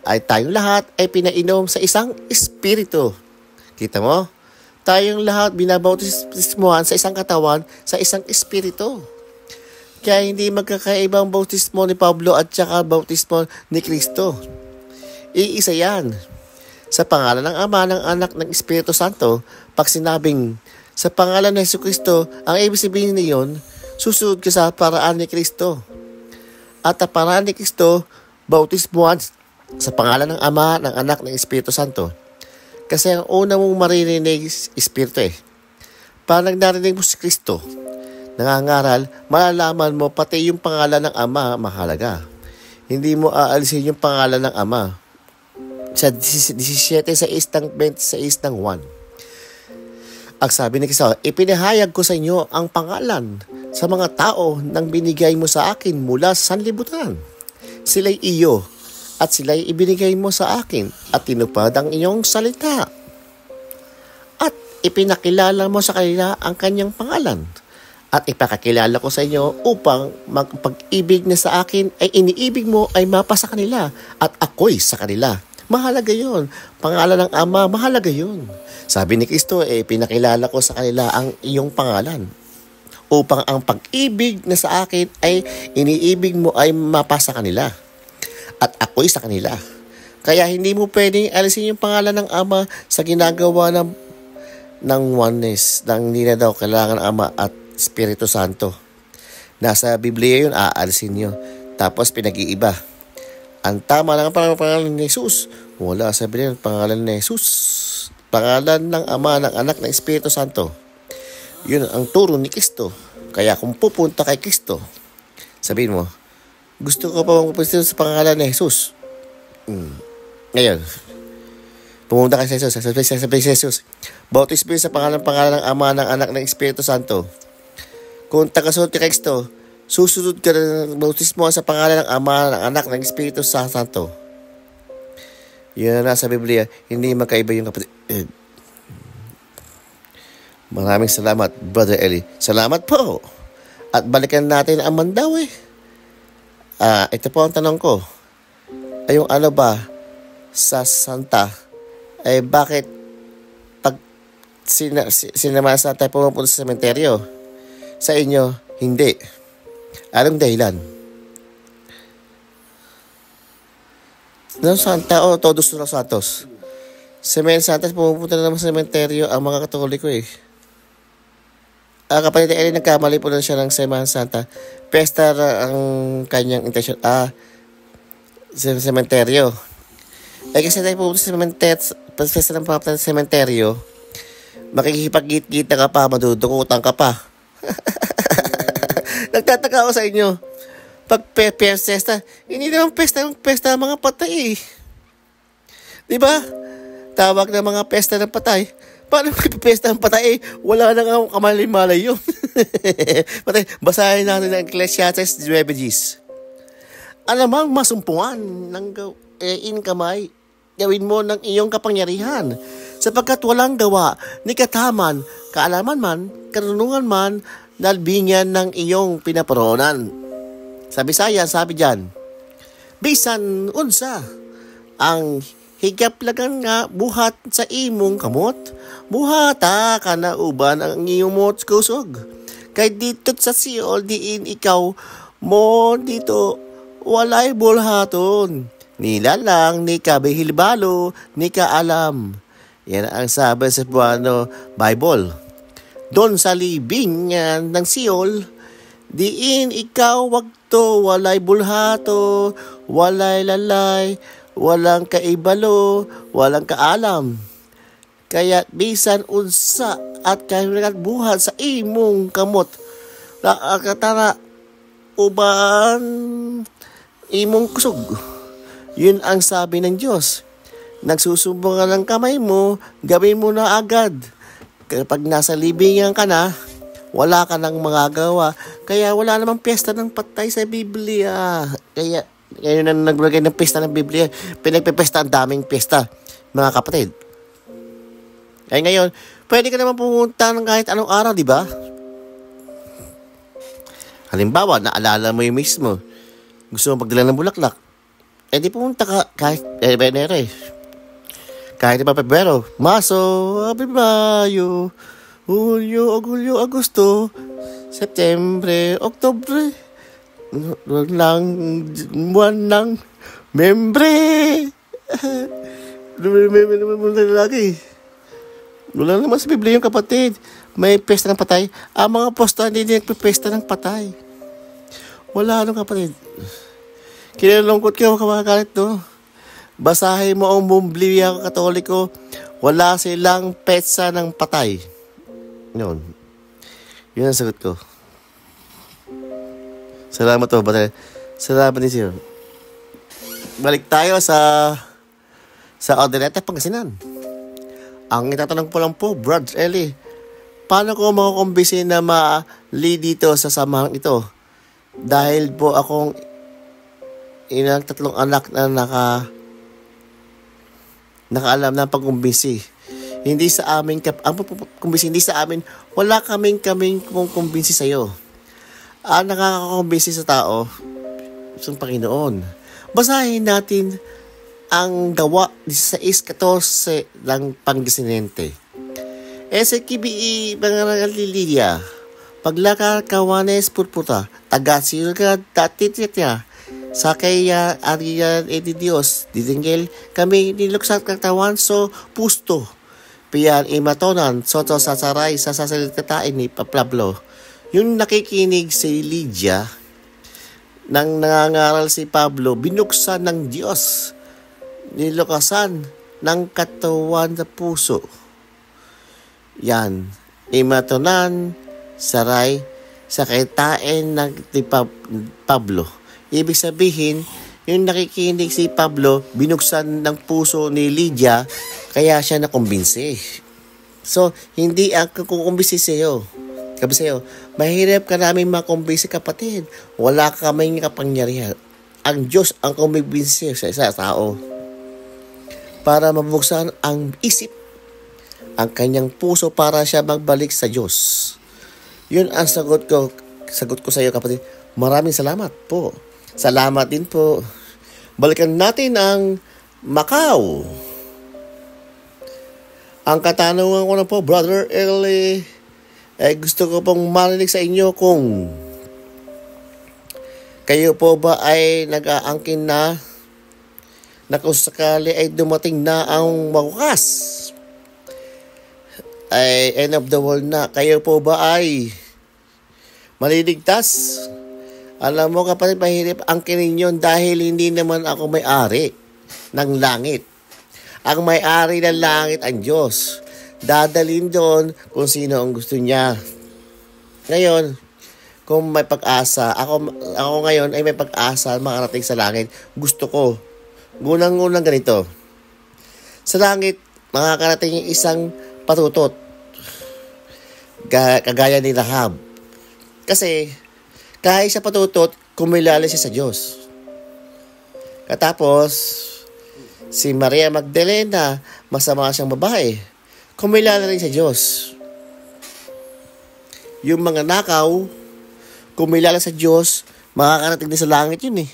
ay tayong lahat ay pinainom sa isang Espiritu. Kita mo? Tayong lahat binabautismohan sa isang katawan, sa isang Espiritu. Kaya hindi magkakaibang bautismo ni Pablo at saka bautismo ni Kristo. Iisa yan. Sa pangalan ng Ama, ng Anak, ng Espiritu Santo, pag sinabing sa pangalan ng Jesucristo, ang ibig sabihin niyon, susunod ka sa paraan ni Kristo. At ang paraan ni Kristo, bautismohan sa pangalan ng Ama, ng Anak, ng Espiritu Santo. Kasi ang una mong maririnig Espiritu eh. Parang narinig mo si Kristo, nangangaral, malalaman mo pati yung pangalan ng Ama mahalaga. Hindi mo aalisin yung pangalan ng Ama. Sa 17:26-1. Ang sabi ni Kristo, ipinahayag ko sa inyo ang pangalan sa mga tao nang binigay mo sa akin mula sa sanlibutan. Sila'y iyo at sila'y ibinigay mo sa akin at tinupad ang iyong salita. At ipinakilala mo sa kanila ang kanyang pangalan. At ipakakilala ko sa inyo upang magpag-ibig na sa akin ay iniibig mo ay mapa sa kanila at ako'y sa kanila. Mahalaga yun. Pangalan ng Ama, mahalaga yun. Sabi ni Kristo, pinakilala ko sa kanila ang iyong pangalan. Upang ang pag-ibig na sa akin ay iniibig mo ay mapa sa kanila. At ako'y sa kanila. Kaya hindi mo pwedeng alisin yung pangalan ng Ama sa ginagawa ng oneness. Nang hindi na daw kailangan ng Ama at Espiritu Santo. Nasa Biblia yun, aalisin nyo. Tapos pinag-iiba. Ang tama lang ang pangalan ni Jesus. Wala sabi ng pangalan ni Jesus. Pangalan ng Ama, ng Anak, ng Espiritu Santo. Yun ang turo ni Kristo. Kaya kung pupunta kay Kristo, sabihin mo, gusto ko pa magpupunta sa pangalan ni Jesus. Ngayon, pumunta kay Jesus. Sabi si Jesus, bautismo sa pangalan ng Ama, ng Anak, ng Espiritu Santo. Kung tagasunod kay Kristo, susunod ka ng bautismo sa pangalan ng Ama, ng Anak, ng Espiritu Santo. Yun na nasa Biblia, hindi magkaiba yung kapatid. Maraming salamat, Brother Eli. Salamat po. At balikan natin ang Mandawi. Ito po ang tanong ko. Ay yung ano ba sa Santa, bakit pag sinama sa tayo pumunta sa sementeryo, sa inyo, hindi? Anong dahilan? Ng Santa o Todos los Santos? Semana Santa, pumupunta na naman sa sementeryo ang mga Katoliko eh. Kapatid Eli, nagkamali po na siya ng Semana Santa. Pesta ang kanyang intention. Sementeryo. Kasi tayo pupunta sa pesta ng papunta sa sementeryo, makikipag-git-gita ka pa, madudukutan ka pa. Nagtataka ako sa inyo. Pag pesta, hindi naman pesta ng mga patay eh. Diba? Tawag ng mga pesta ng patay. Paano pesta ng patay eh? Wala na nga akong kamalay-malay yun. Basahin natin ang Ecclesiastes 9:10. Alamang masumpungan ng kamay, gawin mo ng iyong kapangyarihan. Sapagkat walang gawa ni kataman, kaalaman man, karunungan man, nalbingan ng iyong pinaparoonan. Sa Bisaya, sabi dyan, bisan unsa, ang higaplagan nga buhat sa imong kamot, buhata ka na uban ang iyong mot kusog. Kay dito sa Siol, diin ikaw mo dito, walay bulhaton. Nila lang, ni kabihilbalo, ni kaalam. Yan ang sabi sa Buano Bible. Doon sa libing ng Siol, diin ikaw wagto, walay bulhato, walay lalay, walang kaibalo, walang kaalam. Kaya bisan unsa at kahit buhat sa imong kamot, katara uban imong kusog. Yun ang sabi ng Diyos. Nagsusumbong ka ng kamay mo, gawin mo na agad. Kapag nasa libingan ka na, wala ka nang magagawa. Kaya wala namang piyesta ng patay sa Biblia. Kaya ngayon na naglagay ng piyesta ng Biblia, pinagpipesta ang daming piyesta, mga kapatid. Ay ngayon, pwede ka naman pumunta ng kahit anong araw, di ba? Halimbawa, naalala mo yung mismo. Gusto mo magdala ng bulaklak. Eh di pumunta ka kahit Benere. Kahit pa Pebrero, Marso, Abril, Mayo, Hulyo, Agulyo, Agosto, Septembre, Oktobre. Buwan ng Membre. Lagi. Wala naman sa Biblia yung kapatid. May pesta ng patay. Ang mga apostol hindi nagpipesta ng patay. Wala nung kapatid. Kinalungkot ka makakalit no. Basahin mo ang Biblia Katoliko. Wala silang petsa ng patay. Yun. Yun ang sagot ko. Salamat po, batay. Salamat din siyo. Balik tayo sa Odineta, Pangasinan. Ang itatanong po lang po, Brad Eli, paano ko makukumbisi na ma-lead dito sa samahan ito? Dahil po akong inang 3 anak na nakaalam na pagkumbisi. Hindi sa amin, ang kumbisi hindi sa amin, wala kaming kumbisi sa iyo. Ang nakakakumbisi sa tao, sa Panginoon. Basahin natin ang gawa 16:14 ng Pangasinente. Ese kibii pangaliliya, paglaka kawanes purputa, tagasirga datitya, sa kaya ariyan edi Dios, didinggil kami niluksat katawan so pusto. Piyan imatonan, soto sasaray sa sasalitain ni Pablo. Yung nakikinig si Lydia, nang nangangaral si Pablo, binuksan ng Diyos, nilukasan ng katawan sa puso. Yan. Imatonan, saray, sa kaitain ng Pablo. Ibig sabihin, yung nakikinig si Pablo, binuksan ng puso ni Lydia, kaya siya nakumbinsi. So, hindi ako kukumbinsi sa'yo. Sabi sa'yo, mahirap ka namin makumbinsi kapatid. Wala ka kaming kapangyarihan. Ang Diyos ang kumbinsi sa isa tao. Para mabuksan ang isip, ang kanyang puso para siya magbalik sa Diyos. Yun ang sagot ko sa iyo kapatid. Maraming salamat po. Salamat din po. Balikan natin ang Macau. Ang katanungan ko na po, Brother Eli, gusto ko pong marinig sa inyo kung kayo po ba ay nag-aangkin na kung sakali ay dumating na ang wakas, ay end of the world na, kayo po ba ay maliligtas? Alam mo kapatid, mahirap angkinin yun dahil hindi naman ako may-ari ng langit. Ang may-ari ng langit ang Diyos. Dadalhin doon kung sino ang gusto niya. Ngayon, kung may pag-asa, ako ngayon ay may pag-asa makarating sa langit. Gusto ko. Gunang-gunang ganito. Sa langit, makakarating yung isang patutot. Kagaya ni Rahab. Kasi, kahit sa patutot, kumilala siya sa Diyos. Katapos, si Maria Magdalena, masama siyang babae. Kumilala rin sa Diyos. Yung mga nakaw, kumilala sa Diyos, makakarating din sa langit yun eh.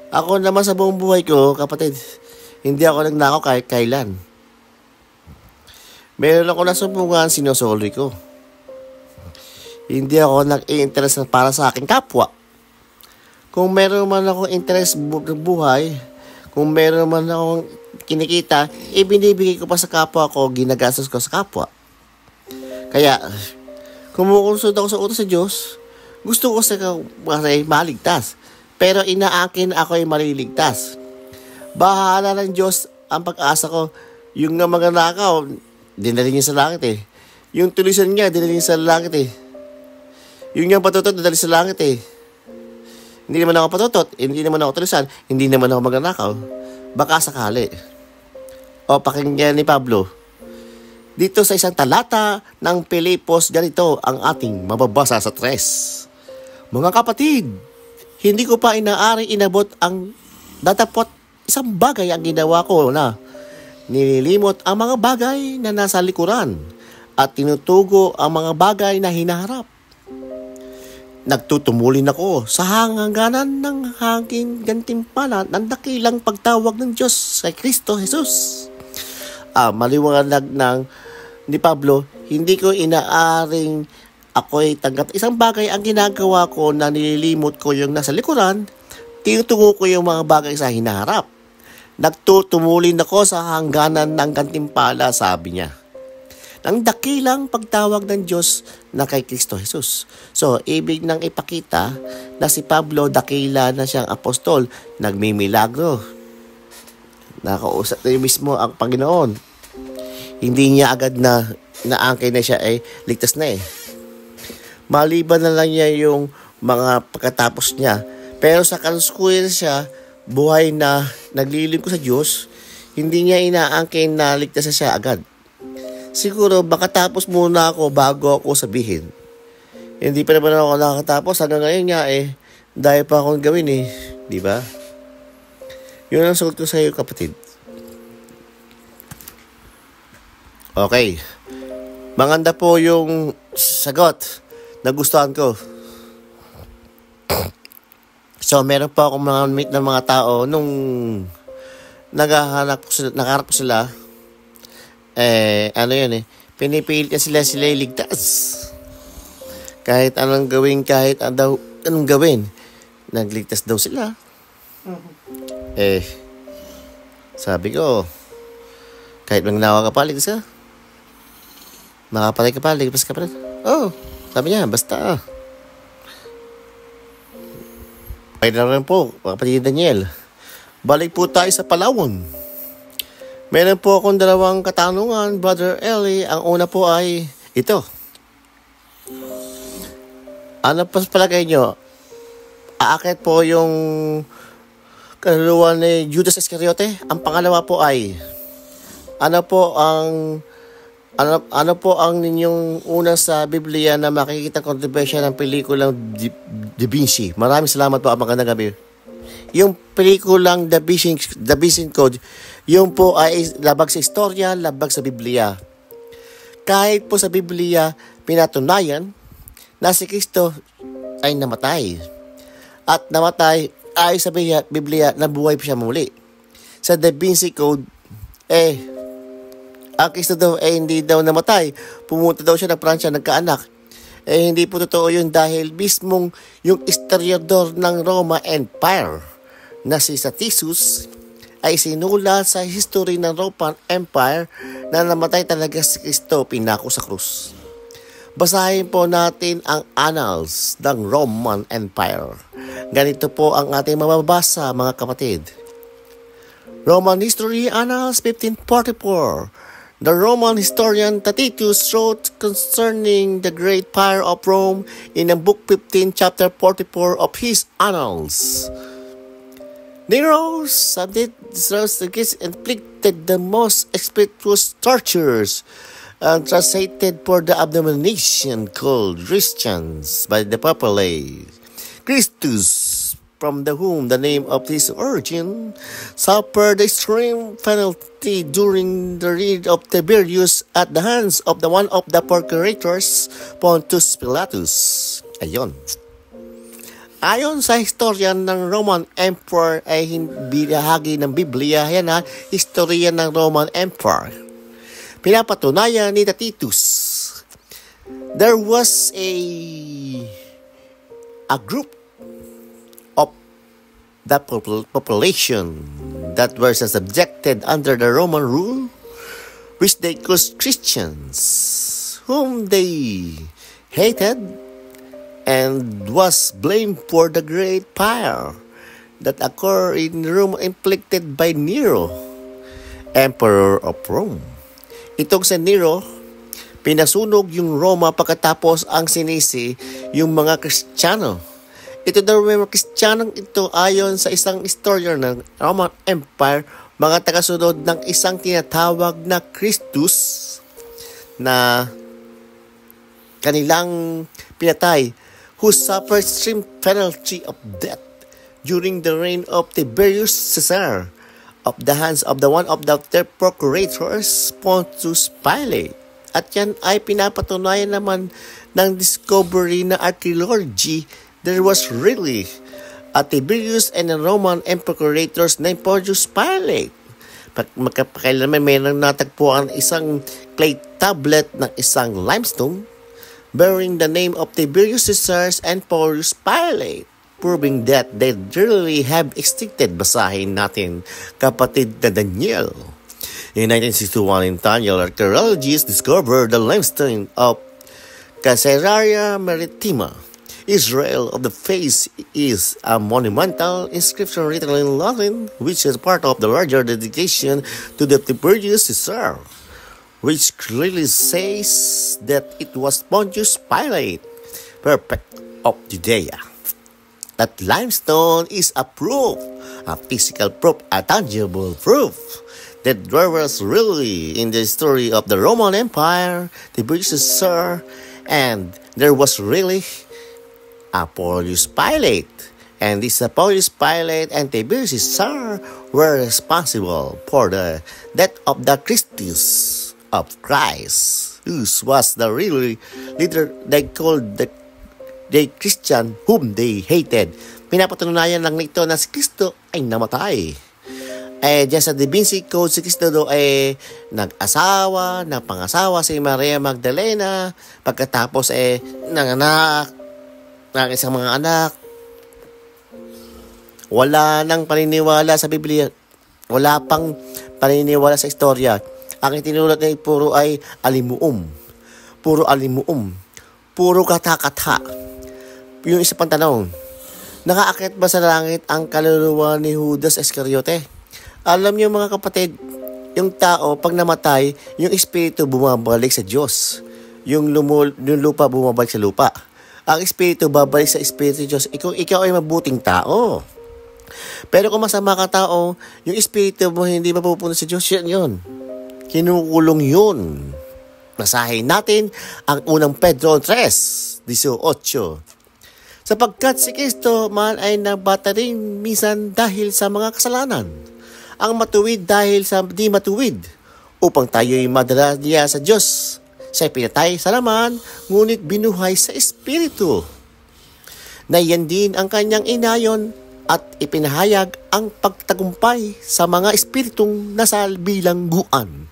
Ako naman sa buong buhay ko, kapatid, hindi ako nagnakaw kahit kailan. Meron ako nasumbungan, sinosoli ko. Hindi ako nag-i-interest para sa aking kapwa. Kung meron man akong interest buhay, kung meron man akong kinikita, ibinibigay ko pa sa kapwa ko, ginagastos ko sa kapwa. Kaya, kumukusod ako sa utos sa Diyos, gusto ko sa maligtas. Pero inaakin ako ay maliligtas. Bahala ng Diyos ang pag-asa ko. Yung nga mga nakaw, dinali niya sa langit eh. Yung tulisan niya, dinali niya sa langit eh. Yung nga patutot, dinali sa langit eh. Hindi naman ako patutot, hindi naman ako tulisan, hindi naman ako magnanakaw. Baka sakali. O pakinggan ni Pablo. Dito sa isang talata ng Pilipos, ganito ang ating mababasa sa 3. Mga kapatid, hindi ko pa inaari inabot ang datapot isang bagay ang ginawa ko na nililimot ang mga bagay na nasa likuran at tinutugo ang mga bagay na hinaharap. Nagtutumulin ako sa hangganan ng hanging gantimpala ng dakilang pagtawag ng Diyos kay Kristo Jesus. Maliwanag ni Pablo, hindi ko inaaring ako'y tanggap. Isang bagay ang ginagawa ko na nililimot ko yung nasa likuran, tinutungo ko yung mga bagay sa hinaharap. Nagtutumulin ako sa hangganan ng gantimpala, sabi niya. Ng dakilang pagtawag ng Diyos na kay Kristo Jesus. So, ibig nang ipakita na si Pablo dakila na siyang apostol, nagmimilagro. Nakausap na mismo ang Panginoon. Hindi niya agad na naangkay na siya ligtas na eh. Maliban na lang niya yung mga pagkatapos niya. Pero sa kaluskuyan siya, buhay na naglilingkod sa Diyos, hindi niya inaangkay na ligtas na siya agad. Siguro baka tapos muna ako bago ako sabihin. Hindi pa naman ako nakatapos hanggang ngayon nga dahil pa akong gawin di ba? Yun ang sagot ko sa iyo, kapatid. Okay. Maganda po yung sagot. Nagustuhan ko. So, meron po akong mga meet ng mga tao nung nakaharap po sila. Pinipilit niya sila iligtas. Kahit anong gawin, anong gawin, nagligtas daw sila. Sabi ko, kahit magnawa ka pa, ligtas ka. Makapatay ka pa, ligtas ka pa rin. Sabi niya, basta. Okay na rin po, kapatid Daniel. Balik po tayo sa Palawan. Meron po akong 2 katanungan, Brother Eli. Ang una po ay ito. Ano pa sa palagay nyo? Aakit po yung kaluluwa ni Judas Iscariote? Ang pangalawa po ay ano po ang ninyong una sa Biblia na makikita kontrobersya ng pelikulang Da Vinci? Maraming salamat po. Magandang gabi. Yung pelikulang Da Vinci Code, yung po ay labag sa istorya, labag sa Biblia. Kahit po sa Biblia, pinatunayan na si Kristo ay namatay. At namatay ay sa Biblia, nabuhay pa siya muli. Sa Da Vinci Code, ang Kristo daw hindi daw namatay. Pumunta daw siya ng Pransya, nagkaanak. Hindi po totoo yun dahil mismong yung historiador ng Roma Empire na si Statius ay sinula sa history ng Roman Empire na namatay talaga si Kristo, pinako sa krus. Basahin po natin ang annals ng Roman Empire. Ganito po ang ating mababasa, mga kapatid. Roman History Annals 1544. The Roman historian Tacitus wrote concerning the Great Empire of Rome in book 15, chapter 44 of his Annals. Nero inflicted the most expeditious tortures and translated for the abomination called Christians by the populace. Christus, from whom the name of his origin, suffered extreme penalty during the reign of Tiberius at the hands of one of the procurators, Pontius Pilatus. Ayon sa historian ng Roman Empire ay binahagi ng Biblia, historia ng Roman Empire. Pinapatunayan ni Tacitus, there was a group of the population that were subjected under the Roman rule, which they called Christians, whom they hated and was blamed for the great empire. that occur in Rome inflicted by Nero, Emperor of Rome. Itong si Nero, pinasunog yung Roma pagkatapos ang sinisi yung mga Kristiyano. Ito daw mga Kristiyanong ito ayon sa isang historian ng Roman Empire, mga tagasunod ng isang tinatawag na Christus na kanilang pinatay, who suffered extreme penalty of death during the reign of Tiberius Caesar of the hands of one of their procurators, Pontius Pilate. At yan ay pinapatunayan naman ng discovery na archaeology. There was really a Tiberius and a Roman procurators named Pontius Pilate. Magkapakailanman mayroong natagpuan isang clay tablet ng isang limestone bearing the name of Tiberius Caesar and Pontius Pilate, proving that they really have existed. Basahin natin, kapatid na Daniel. In 1961, in Daniel, archaeologists discovered the limestone of Caesarea Maritima, Israel of the face is a monumental inscription written in Latin, which is part of the larger dedication to the Tiberius Caesar, which clearly says that it was Pontius Pilate, prefect of Judea. That limestone is a proof, a physical proof, a tangible proof, that there was really in the story of the Roman Empire, Tiberius Caesar, and there was really a Pontius Pilate. And this Pontius Pilate and Tiberius Caesar were responsible for the death of the Christus of Christ, who was the really leader they called the Christian whom they hated. Pinapatunayan lang nito na si Kristo ay namatay. Diyan sa Da Vinci Code, si Kristo do ay nag-asawa, napangasawa si Maria Magdalena, pagkatapos nanganak ng isang mga anak. Wala nang paniniwala sa Biblia. Wala pang paniniwala sa istorya. Ang itinulat na puro ay alimuum. Puro alimuum. Puro kata-kata. Yung isa pang tanong, nakaakyat ba sa langit ang kaluluwa ni Judas Iscariote? Alam niyo mga kapatid, yung tao pag namatay, yung espiritu bumabalik sa Diyos. Yung lupa bumabalik sa lupa. Ang espiritu babalik sa espiritu Diyos. Ikaw ay mabuting tao. Pero kung masama ka tao, yung espiritu mo hindi mapupunta sa Diyos, yun. Kinukulong yun. Basahin natin ang unang Pedro 3:18. Sapagkat si Kristo man ay nabata rin minsan dahil sa mga kasalanan, ang matuwid dahil sa di matuwid, upang tayo'y madala niya sa Diyos. Siya'y pinatay sa laman, ngunit binuhay sa Espiritu. Na yan din ang kanyang inayon at ipinahayag ang pagtagumpay sa mga espiritong nasa bilangguan.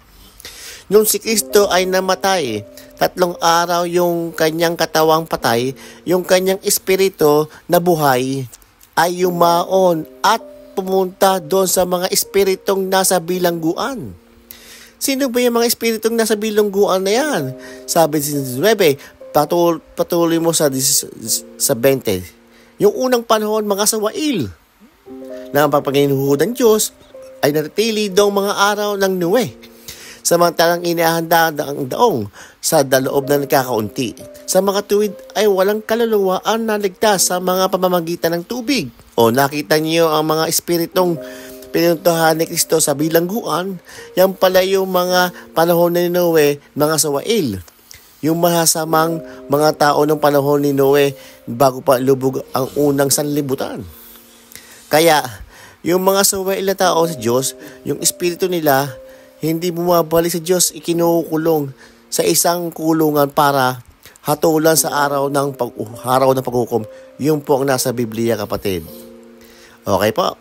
Nung si Kristo ay namatay, 3 araw yung kanyang katawang patay, yung kanyang espiritu na buhay ay yumaon at pumunta doon sa mga espiritong nasa bilangguan. Sino ba yung mga espiritong nasa bilangguan na yan? Sabi si 19, patuloy mo sa 20. Yung unang panahon, mga sawail na ang pagpanginuhod ng Diyos ay natili doong mga araw ng Noe. Samantalang inihanda ang daong sa daloob na nagkakaunti. Sa mga tuwid ay walang kaluluwaan na ligtas sa mga pamamagitan ng tubig. O nakita niyo ang mga espiritong pinuntahan ni Kristo sa bilangguan, yan pala yung mga panahon ni Noe, mga sawail. Yung masasamang mga tao ng panahon ni Noe bago pa lubog ang unang sanlibutan. Kaya, yung mga sawail na tao sa Diyos, yung espiritu nila, hindi bumabalik sa Diyos, ikinukulong sa isang kulungan para hatulan sa araw ng paghukom. Yung po ang nasa Biblia, kapatid. Okay po.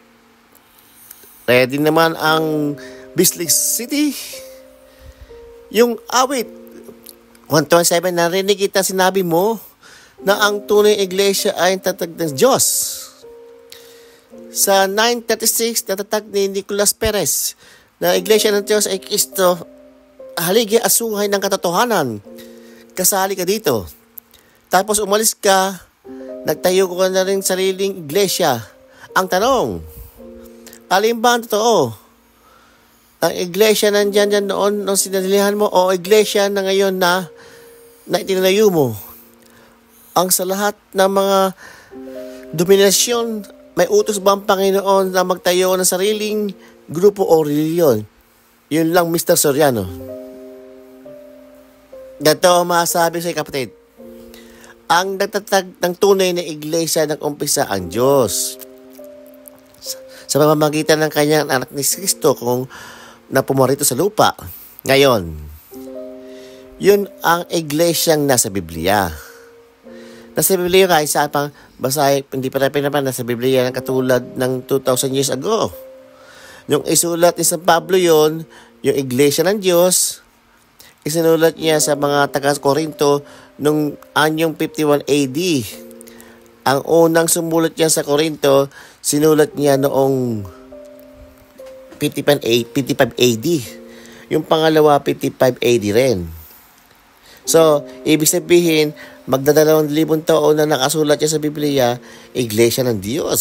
Ready naman ang Bislig City. Yung awit 127, narinig kita, sinabi mo na ang tunay iglesia ay tatag ng Diyos. Sa 936, natatag ni Nicolas Perez na iglesia ng Diyos ay Kristo, haligi asuhay ng katotohanan. Kasali ka dito. Tapos umalis ka, nagtayo ko na rin sariling iglesia. Ang tanong, alin ba ang totoo? Ang iglesia nandyan noon nung sinadilihan mo o iglesia na ngayon na itinalayo mo? Ang sa lahat ng mga dominasyon, may utos ba ang Panginoon na magtayo ng sariling grupo o reliyon? Yun lang, Mr. Soriano. Ganito masasabi sa kapatid. Ang nagtatag ng tunay na iglesia ng umpisa ang Diyos. Sa pamamagitan ng kanyang anak ni Kristo kung na pumarito sa lupa. Ngayon, yun ang iglesyang nasa Biblia. Nasa Biblia kahit saan pang basahin, hindi pa natin naman nasa Biblia ng katulad ng 2,000 years ago. Yung isulat ni San Pablo yun, yung iglesia ng Diyos, isinulat niya sa mga taga-Korinto nung anyong 51 AD. Ang unang sumulat niya sa Korinto, sinulat niya noong 55 AD. Yung pangalawa, 55 AD rin. So, ibig sabihin, magdadalawang libong taon na nakasulat niya sa Biblia, iglesia ng Diyos.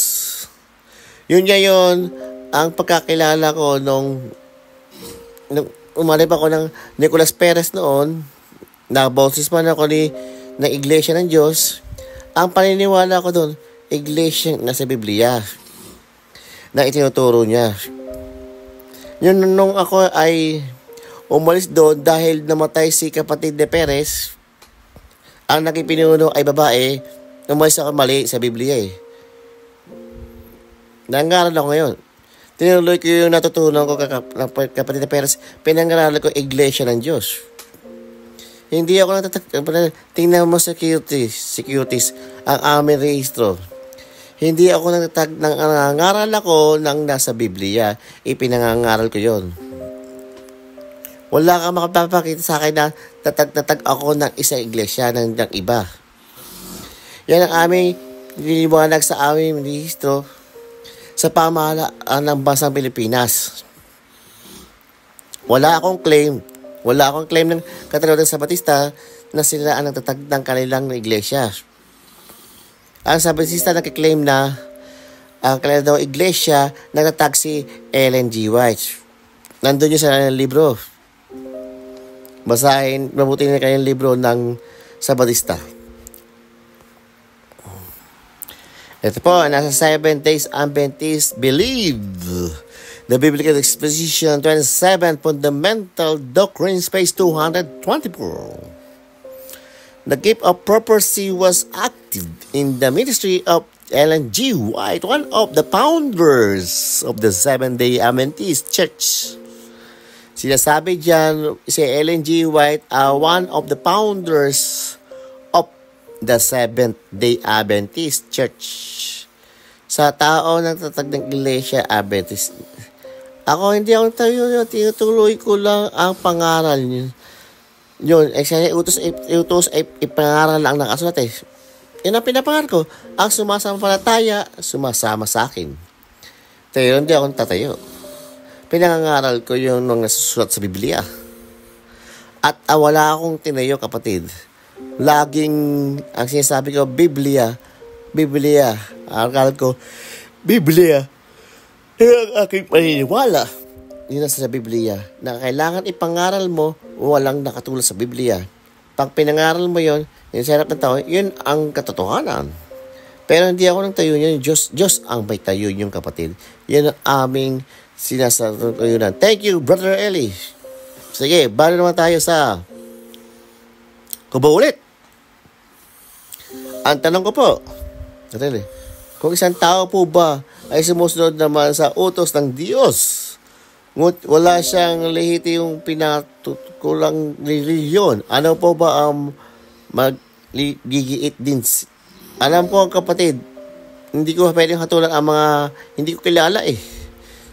Yun ngayon, ang pagkakilala ko nung umalip ako ng Nicolas Perez noon, naboses man ako ng iglesia ng Diyos, ang paniniwala ko doon, iglesia na sa Biblia na itinuturo niya. Yun nung ako ay umalis doon dahil namatay si kapatid de Perez, ang naging pinuno ay babae, umalis ako mali sa Biblia eh. Nangaral ako ngayon. Tinuloy ko yung natutunan ko kapatid de Perez, pinangaralan ko iglesia ng Diyos. Hindi ako tingnan mo securities, ang aming rehistro. Hindi ako nangangaral ako ng nasa Biblia. Ipinangangaral ko yon. Wala kang makapapakita sa akin na tatag ako ng isang iglesia ng iba. Yan ang aming niliwanag sa aming rehistro sa pamahalaan ng bansang Pilipinas. Wala akong claim ng Katolika sa Batista na sila ang nagtatag ng kanilang iglesia. Ang Sabatista nagkiklaim na ang kanilang daw iglesia nagtatag si Ellen G. White. Nandun yun sa kanilang libro. Basahin, mabuti na kanilang libro ng Sabatista. Ito po, nasa 7 Days Adventists Believe. The Biblical Exposition 27, Fundamental Doctrines, page 224. The gift of prophecy was active in the ministry of Ellen G. White, one of the founders of the Seventh-day Adventist Church. Sinasabi dyan, si Ellen G. White, one of the founders of the Seventh-day Adventist Church. Sa tao ng tatag ng Iglesia Adventist. Ako, hindi ako tayo, tinutuloy ko lang ang pangaral niyo. Yun, utos ipangaral lang nakasulat eh. Yun ang pinapangaral ko. Ang sumasampalataya, sumasama sa akin. Tayo, hindi ako tatayo. Pinangangaral ko yung nung nasusulat sa Biblia. At wala akong tinayo, kapatid. Laging, ang sinasabi ko, Biblia. Akala ko, Biblia. Ang aking paniniwala, yun nasa sa Biblia, na kailangan ipangaral mo, walang nakatulad sa Biblia. Pag pinangaral mo yun, yung sarap ng tao, yun ang katotohanan. Pero hindi ako nang tayo yun, Diyos ang may tayo yung kapatid. Yan ang aming sinasabi ko yun. Thank you, Brother Eli. Sige, balo naman tayo sa kubo ulit. Ang tanong ko po, kung isang tao po ba ay sumusunod naman sa utos ng Diyos, ngunit wala siyang lehitiyong pinatukulang reliyon, ano po ba ang magigiit din? Alam ko, kapatid, hindi ko pwedeng hatulan ang mga hindi ko kilala eh.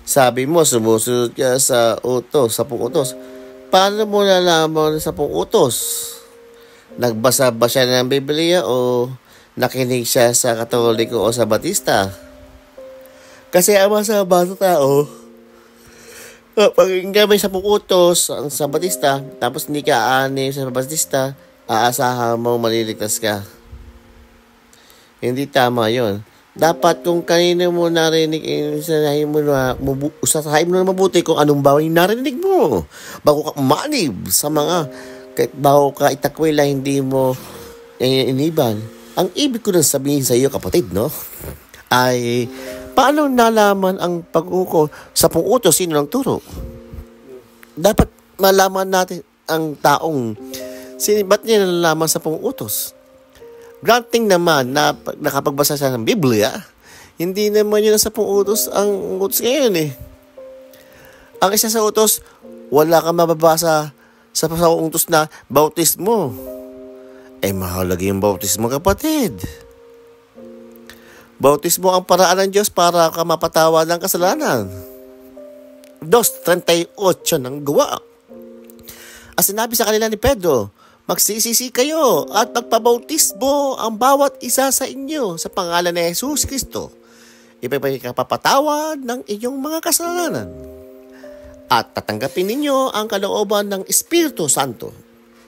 Sabi mo, sumusunod ka sa utos, 10 utos. Paano mo nalaman sa 10 utos? Nagbasa ba siya ng Biblia o nakinig siya sa Katoliko o sa Batista? Kasi ang mga bata tao, pag may 10 utos sa Batista, tapos hindi ka aanim sa Batista, aasahan mo maliligtas ka. Hindi tama yon. Dapat kung kanino mo narinig, usasahin mo na mabuti kung anong bawal yung narinig mo. Bago ka umanib sa mga, kahit bago ka itakwila, hindi mo iniban. Ang ibig ko nang sabihin sa iyo, kapatid, no? Ay, paano nalaman ang pag-uko sa utos, sino ng turo? Dapat malaman natin ang taong ba't niya nalalaman sa utos? Granting naman na nakapagbasa siya ng Biblia, hindi naman yun sa utos ang utos ngayon eh. Ang isa sa utos, wala kang mababasa sa utos na bautismo. Mahalaga yung bautismo, kapatid. Bautismo ang paraan ng Diyos para ka mapatawad ng kasalanan. 2:38 ng gawa. As sinabi sa kanila ni Pedro, magsisisi kayo at magpabautismo ang bawat isa sa inyo sa pangalan ni Jesus Kristo. Ipapapatawad ng inyong mga kasalanan. At tatanggapin ninyo ang kalooban ng Espiritu Santo.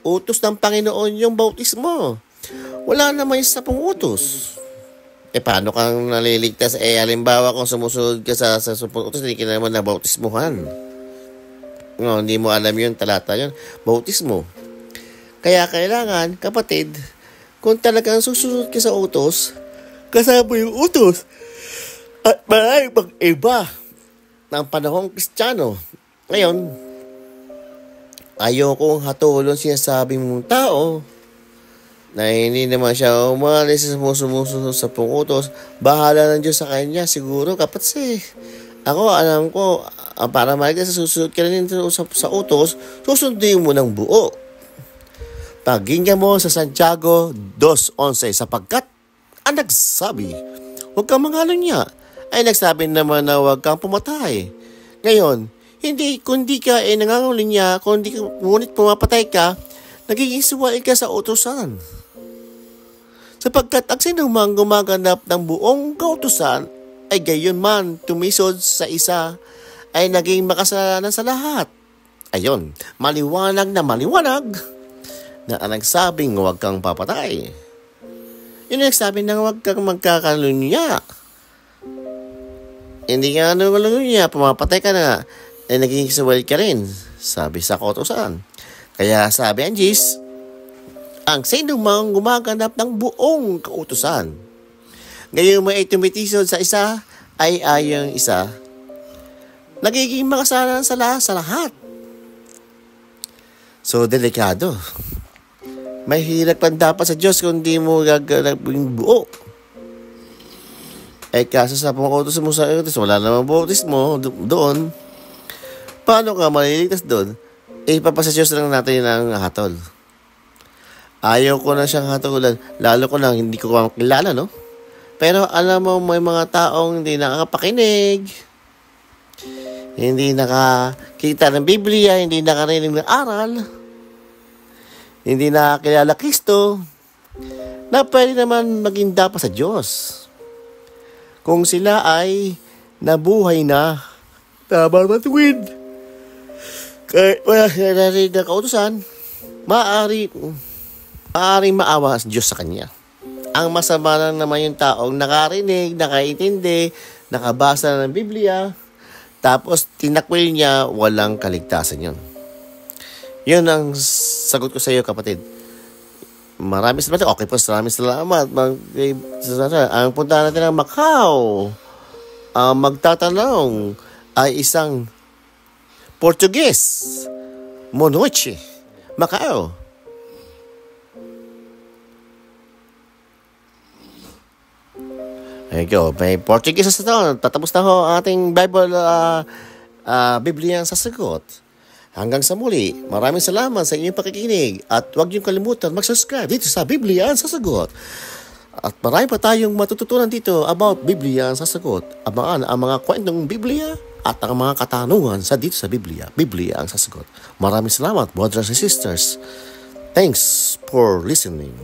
Utos ng Panginoon yung bautismo. Wala naman sa utos. Paano kang naliligtas? Halimbawa kung sumusunod ka sa utos, hindi ka naman nabautismuhan. No, hindi mo alam yun, talata yun. Bautismo. Kaya kailangan, kapatid, kung talagang susunod ka sa utos, kasama yung utos. At maraming pag-iba ng panahong Kristiyano. Ngayon, ayokong hatulon sinasabing mong tao na hindi naman siya umalis sa sumusunod sa utos. Bahala ng Diyos sa kanya. Siguro, kapatid, ako, alam ko, para maligtas sa susunod ka rin sa utos, susundin mo ng buo. Paginggan mo sa Santiago 2:11, sapagkat ang nagsabi, huwag kang mangalunya, ay nagsabi naman na huwag kang pumatay. Ngayon, hindi, kundi ka nangangalunya, ngunit pumapatay ka, nagiging suwai ka sa utusan. Sapagkat ang sinumang gumaganap ng buong kautusan, ay gayon man tumisod sa isa, ay naging makasalanan sa lahat. Ayon, maliwanag na ang nagsabing huwag kang papatay. Yun ang nagsabi na huwag kang magkakalunya. Hindi ka nalunya, pumapatay ka na, ay naging suwal ka rin, sabi sa kautusan. Kaya sabi ang Diyos, ang sinumang gumaganap ng buong kautusan, ngayon may tumitisod sa isa, ay ayang isa, nagiging makasalanan sa lahat. So, delikado. May hirap pa dapat sa Diyos kung di mo gaganap yung buo. Kaso sa pangkutos mo sa utos, wala namang bautismo doon. Paano ka maliligtas doon? Ipapasa Diyos lang natin ng hatol. Ayaw ko na siyang hatulan, lalo ko na hindi ko kilala, no? Pero alam mo, may mga taong hindi nakakapakinig, hindi nakakita ng Biblia, hindi nakarinig ng aral, hindi nakakilala Kristo, na pwede naman maging dapat sa Diyos. Kung sila ay nabuhay na, tama matuwid, kahit wala sila narinig na kautusan, maaaring maawa sa Diyos sa kanya. Ang masama lang naman yung taong nakarinig, nakaintindi, nakabasa ng Biblia, tapos tinakwil niya, walang kaligtasan yun. Yun ang sagot ko sa iyo, kapatid. Maraming salamat. Okay po, maraming salamat. Ang punta natin ng Macau, magtatanong ay isang Portuguese, Monoche, Macau. There you go. May Portuguese sa ito. Tatapos na ho ang ating Bible, Biblia ang sasagot. Hanggang sa muli, maraming salamat sa inyong pakikinig at huwag niyong kalimutan mag-subscribe dito sa Biblia ang sasagot. At marami pa tayong matututunan dito about Biblia ang sasagot. Abangan ang mga kwentong Biblia at ang mga katanungan dito sa Biblia. Biblia ang sasagot. Maraming salamat, brothers and sisters. Thanks for listening.